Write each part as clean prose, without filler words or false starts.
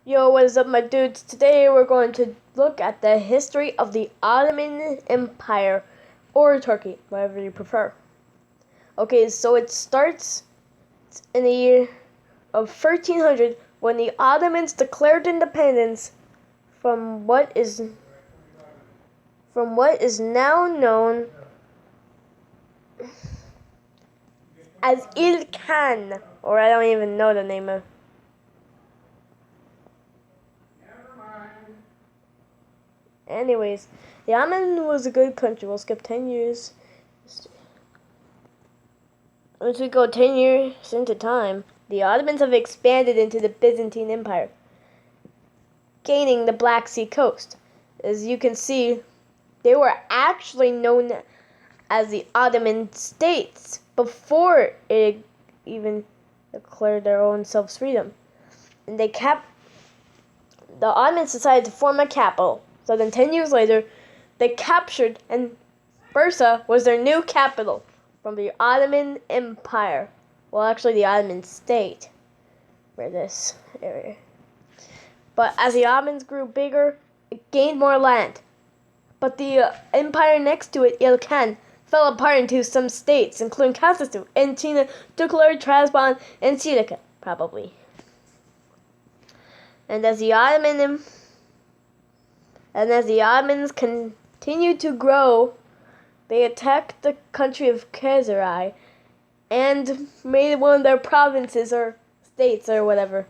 Yo, what is up, my dudes? Today we're going to look at the history of the Ottoman Empire, or Turkey, whatever you prefer. Okay, so it starts in the year of 1300 when the Ottomans declared independence from what is now known as İlkan, or I don't even know the name of. Anyways, the Ottoman was a good country. We'll skip 10 years. Once we go 10 years into time, the Ottomans have expanded into the Byzantine Empire, gaining the Black Sea coast. As you can see, they were actually known as the Ottoman states before it even declared their own self-freedom. And the Ottomans decided to form a capital. So then 10 years later, they captured, and Bursa was their new capital from the Ottoman Empire. Well, actually the Ottoman state for this area. But as the Ottomans grew bigger, it gained more land. But the empire next to it, İlkan, fell apart into some states, including Kazakhstan, Antina, Tuklar, Trabzon, and Silica, probably. And as the Ottomans continued to grow, they attacked the country of Khazari and made it one of their provinces or states or whatever.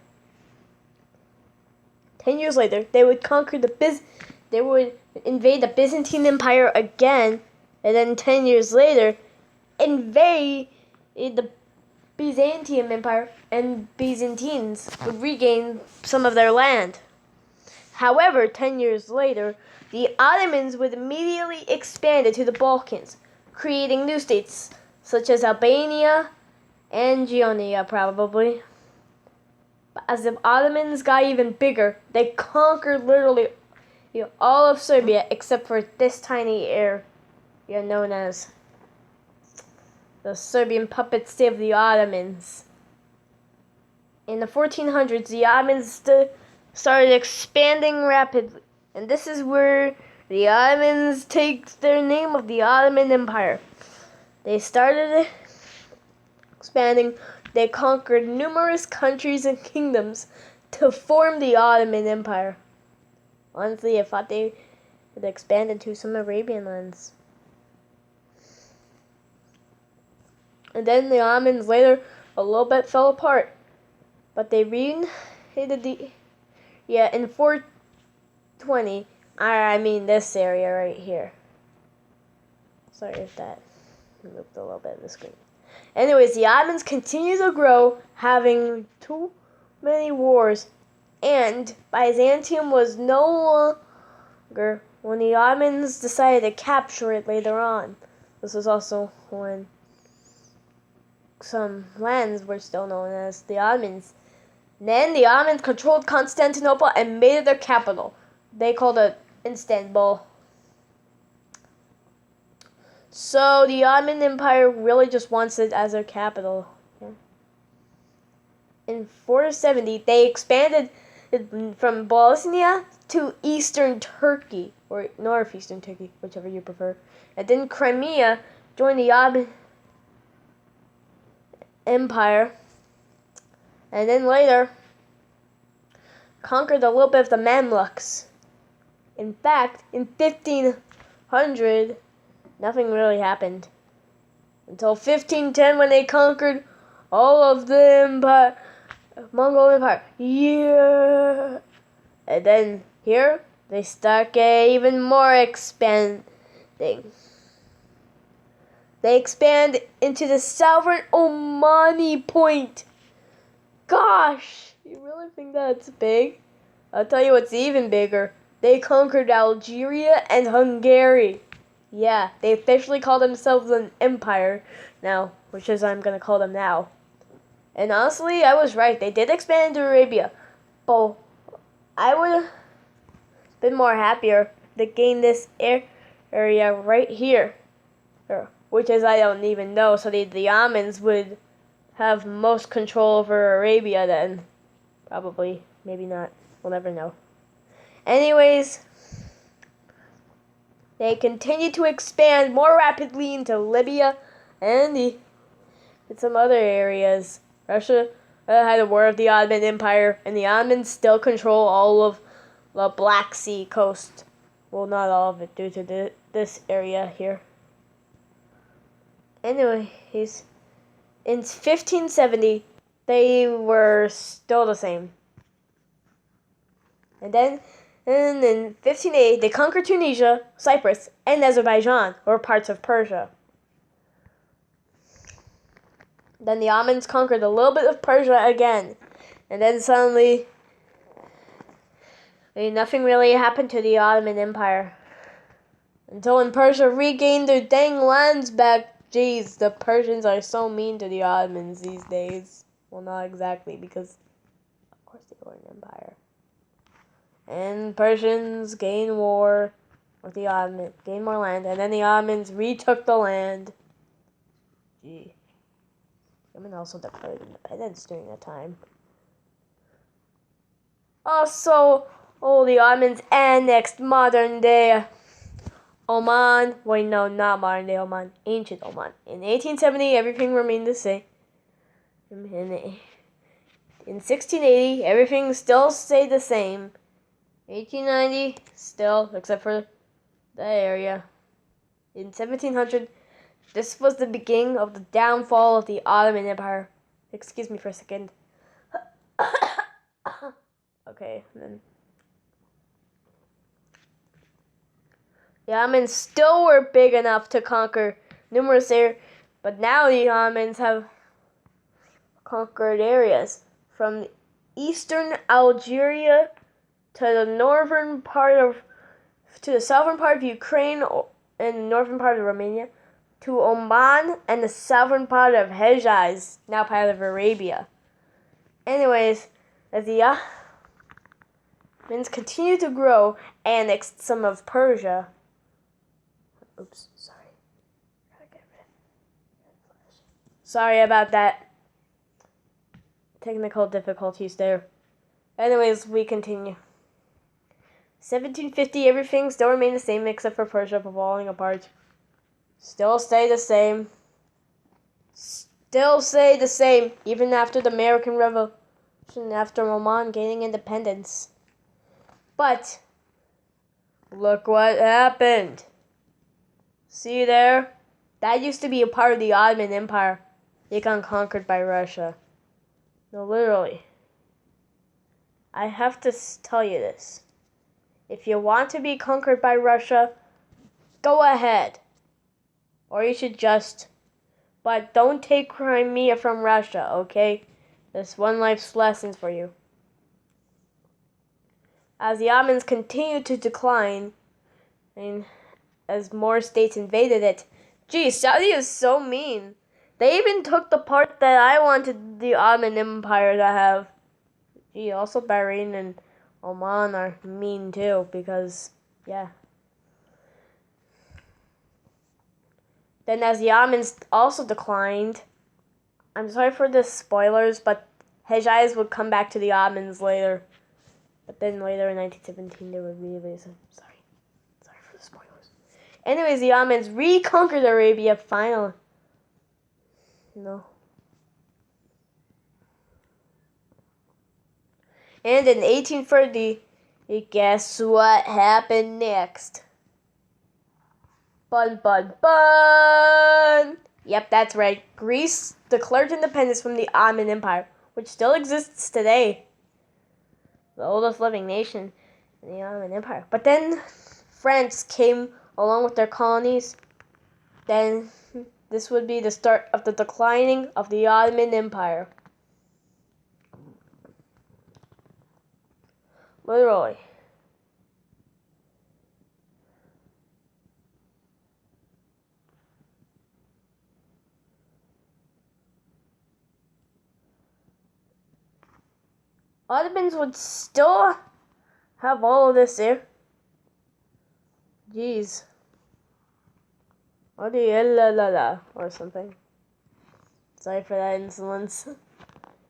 10 years later, they would invade the Byzantine Empire again, and then 10 years later, invade the Byzantium Empire, and Byzantines would regain some of their land. However, 10 years later, the Ottomans would immediately expand into the Balkans, creating new states such as Albania and Georgia, probably. But as the Ottomans got even bigger, they conquered literally all of Serbia except for this tiny area known as the Serbian puppet state of the Ottomans. In the 1400s, the Ottomans started expanding rapidly, and this is where the Ottomans take their name of the Ottoman Empire. They started expanding. They conquered numerous countries and kingdoms to form the Ottoman Empire. Honestly, I thought they would expand into some Arabian lands. And then the Ottomans later a little bit fell apart, but they reunited in 420, I mean this area right here. Sorry if that moved a little bit of the screen. Anyways, the Ottomans continue to grow, having too many wars, and Byzantium was no longer when the Ottomans decided to capture it later on. This was also when some lands were still known as the Ottomans. Then the Ottomans controlled Constantinople and made it their capital. They called it Istanbul. So the Ottoman Empire really just wants it as their capital. In 470, they expanded from Bosnia to eastern Turkey, or northeastern Turkey, whichever you prefer. And then Crimea joined the Ottoman Empire. And then later, conquered a little bit of the Mamluks. In fact, in 1500, nothing really happened. Until 1510 when they conquered all of the Mongol Empire. Yeah. And then here, they start even more expanding. They expand into the southern Omani point. Gosh, you really think that's big? I'll tell you what's even bigger. They conquered Algeria and Hungary. Yeah, they officially call themselves an empire now, which is I'm going to call them now. And honestly, I was right. They did expand into Arabia. But I would have been more happier to gain this area right here. Which is I don't even know. So the Ottomans would have most control over Arabia then. Probably. Maybe not. We'll never know. Anyways, they continued to expand more rapidly into Libya and some other areas. Russia had a war of the Ottoman Empire, and the Ottomans still control all of the Black Sea coast. Well, not all of it due to this area here. Anyways, in 1570, they were still the same. And then in 1580, they conquered Tunisia, Cyprus, and Azerbaijan, or parts of Persia. Then the Ottomans conquered a little bit of Persia again. And then suddenly, nothing really happened to the Ottoman Empire. Until when Persia regained their dang lands back. Jeez, the Persians are so mean to the Ottomans these days. Well, not exactly, because of course they were an empire. And Persians gained war with the Ottomans, gained more land, and then the Ottomans retook the land. Gee. Yemen also declared independence during that time. Also, the Ottomans annexed modern day Oman. Wait, no, not modern day Oman. Ancient Oman. In 1870, everything remained the same. In 1680, everything still stayed the same. 1890, still, except for the area. In 1700, this was the beginning of the downfall of the Ottoman Empire. Excuse me for a second. Okay, then. The Ottomans still were big enough to conquer numerous areas, but now the Ottomans have conquered areas from eastern Algeria to the southern part of Ukraine and the northern part of Romania, to Oman and the southern part of Hejaz, now part of Arabia. Anyways, as the Ottomans continued to grow, annexed some of Persia. Oops, sorry. Sorry about that. Technical difficulties there. Anyways, we continue. 1750, everything still remained the same except for Persia falling apart. Still stay the same. Still stay the same, even after the American Revolution, after Oman gaining independence. But, look what happened. See there? That used to be a part of the Ottoman Empire. It got conquered by Russia. No, literally. I have to tell you this. If you want to be conquered by Russia, go ahead. Or you should just... But don't take Crimea from Russia, okay? This one life's lesson for you. As the Ottomans continued to decline, and as more states invaded it. Gee, Saudi is so mean. They even took the part that I wanted the Ottoman Empire to have. Gee, also Bahrain and Oman are mean too, because, yeah. Then as the Ottomans also declined, I'm sorry for the spoilers, but Hejaz would come back to the Ottomans later. But then later in 1917, they would really... Sorry for the spoilers. Anyways, the Ottomans reconquered Arabia finally. And in 1830, guess what happened next? Bun. Yep, that's right. Greece declared independence from the Ottoman Empire, which still exists today. The oldest living nation in the Ottoman Empire. But then France came along with their colonies. Then this would be the start of the declining of the Ottoman Empire. Literally. Ottomans would still have all of this there. Jeez. Or something. Sorry for that insolence.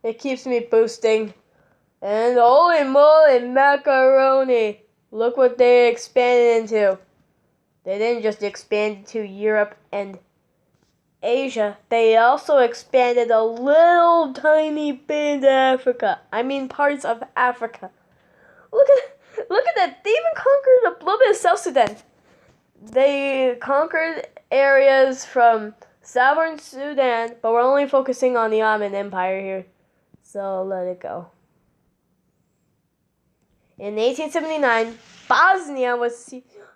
It keeps me boosting. And holy moly, macaroni! Look what they expanded into. They didn't just expand to Europe and Asia. They also expanded a little tiny bit of Africa. I mean parts of Africa. Look at that. They even conquered a little bit of South Sudan. They conquered areas from southern Sudan, but we're only focusing on the Ottoman Empire here. So let it go. In 1879, Bosnia was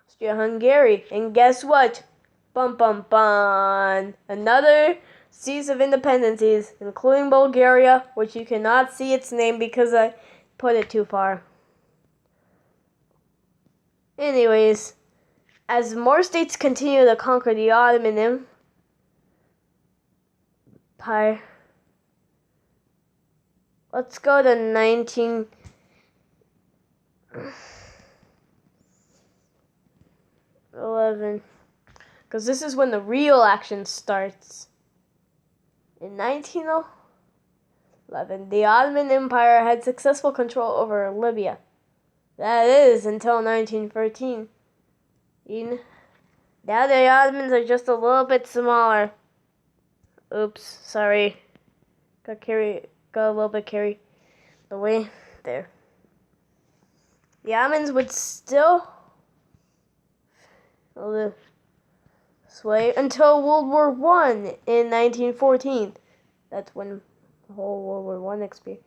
Austria-Hungary. And guess what? Bum bum bum. Another series of independencies, including Bulgaria, which you cannot see its name because I put it too far. Anyways, as more states continue to conquer the Ottoman Empire, let's go to 1911, because this is when the real action starts. In 1911, the Ottoman Empire had successful control over Libya. That is, until 1913. Now the Ottomans are just a little bit smaller. Oops, sorry. Got a little bit carried away there. The Ottomans would still sway until World War I in 1914. That's when the whole World War I experienced.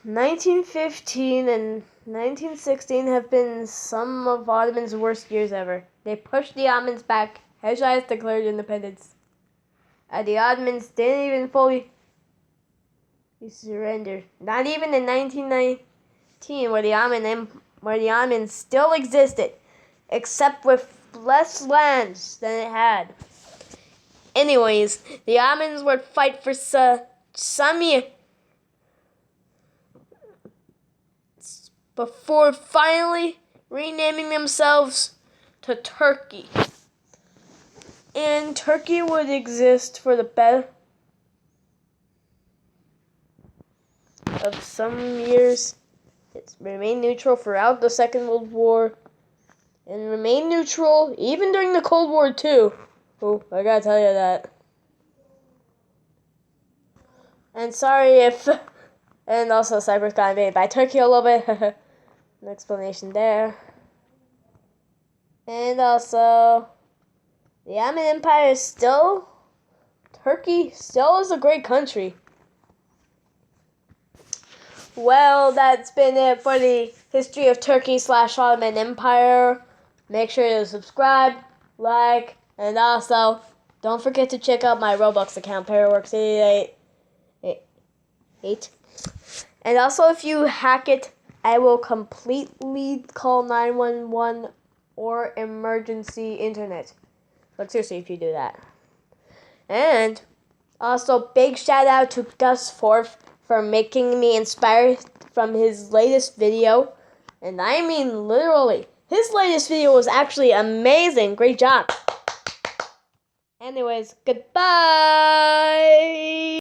1915 and 1916 have been some of Ottoman's worst years ever. They pushed the Ottomans back. Hejaz declared independence. And the Ottomans didn't even fully surrender. Not even in 1919, where the Ottomans still existed, except with less lands than it had. Anyways, the Ottomans would fight for some years before finally renaming themselves to Turkey. And Turkey would exist for the better of some years. It remained neutral throughout the Second World War and remained neutral even during the Cold War too. Oh, I gotta tell you that. And sorry if... And also Cyprus got invaded by Turkey a little bit. An explanation there. And also, the Ottoman Empire is still... Turkey still is a great country. Well, that's been it for the history of Turkey / Ottoman Empire. Make sure to subscribe, like, and also don't forget to check out my Roblox account, Paraworks888. And also, if you hack it, I will completely call 911 or emergency internet. Like seriously, if you do that. And also, big shout out to Gus Forth for making me inspired from his latest video. And I mean literally, his latest video was actually amazing. Great job. Anyways, goodbye.